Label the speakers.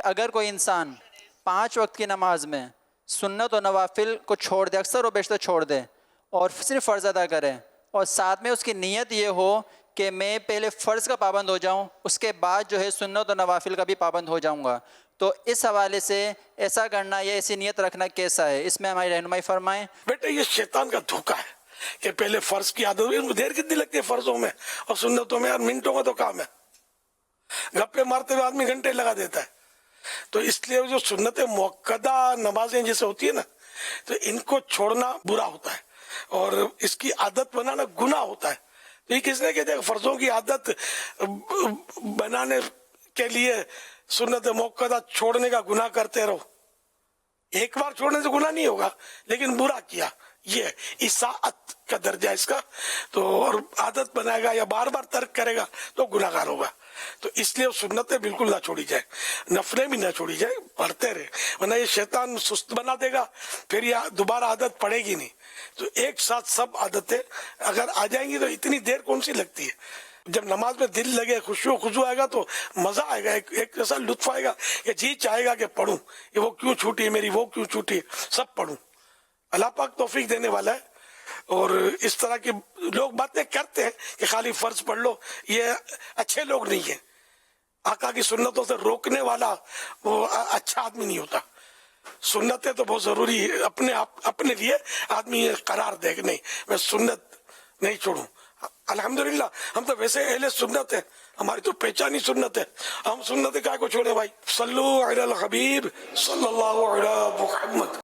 Speaker 1: اگر کوئی انسان 5 وقت کی نماز میں سنت و نوافل کو چھوڑ دے، اکثر و بیشتر چھوڑ دے، اور صرف فرض ادا کرے، اور ساتھ میں اس کی نیت یہ ہو کہ میں پہلے فرض کا پابند ہو جاؤں، اس کے بعد جو ہے سنت و نوافل کا بھی پابند ہو جاؤں گا، تو اس حوالے سے ایسا کرنا یا ایسی نیت رکھنا کیسا ہے؟ اس میں ہماری رہنمائی فرمائیں۔
Speaker 2: بیٹا یہ شیطان کا دھوکہ ہے کہ پہلے فرض کی عادت ہوئی، ان کو دیر کتنی لگتی ہے فرضوں میں اور سنتوں میں، اور منٹوں کا تو کام ہے، گپے مارتے ہوئے آدمی گھنٹے لگا دیتا ہے۔ تو اس لیے جو سنت موقدہ نمازیں جیسے ہوتی ہے نا، تو ان کو چھوڑنا برا ہوتا ہے اور اس کی عادت بنانا گناہ ہوتا ہے۔ تو یہ کس نے کہتے ہیں فرضوں کی عادت بنانے کے لیے سنت موقدہ چھوڑنے کا گناہ کرتے رہو؟ ایک بار چھوڑنے سے گناہ نہیں ہوگا، لیکن برا کیا، یہ اساءت کا درجہ اس کا، تو اور عادت بنائے گا یا بار بار ترک کرے گا تو گناہ گار ہوگا۔ تو اس لیے سنتیں بالکل نہ چھوڑی جائے، نفلیں بھی نہ چھوڑی جائے، پڑھتے رہے، ورنہ یہ شیطان سست بنا دے گا، پھر یہ دوبارہ عادت پڑے گی نہیں۔ تو ایک ساتھ سب عادتیں اگر آ جائیں گی تو اتنی دیر کون سی لگتی ہے؟ جب نماز میں دل لگے، خشوع و خضوع آئے گا تو مزہ آئے گا، ایک ایسا لطف آئے گا کہ جی چاہے گا کہ پڑھوں، یہ وہ کیوں چھوٹی ہے میری، وہ کیوں چھوٹی ہے، سب پڑھوں۔ اللہ پاک توفیق دینے والا ہے۔ اور اس طرح کی لوگ باتیں کرتے ہیں کہ خالی فرض پڑھ لو، یہ اچھے لوگ نہیں ہیں۔ آقا کی سنتوں سے روکنے والا وہ اچھا آدمی نہیں ہوتا۔ سنتیں تو بہت ضروری ہے، اپنے لیے آدمی قرار دے کہ نہیں میں سنت نہیں چھوڑوں۔ الحمدللہ ہم تو ویسے اہل سنت ہیں، ہماری تو پہچان ہی سنت ہے، ہم سنت کائے کو چھوڑے بھائی؟ صلو علی الحبیب صلی اللہ علی محمد۔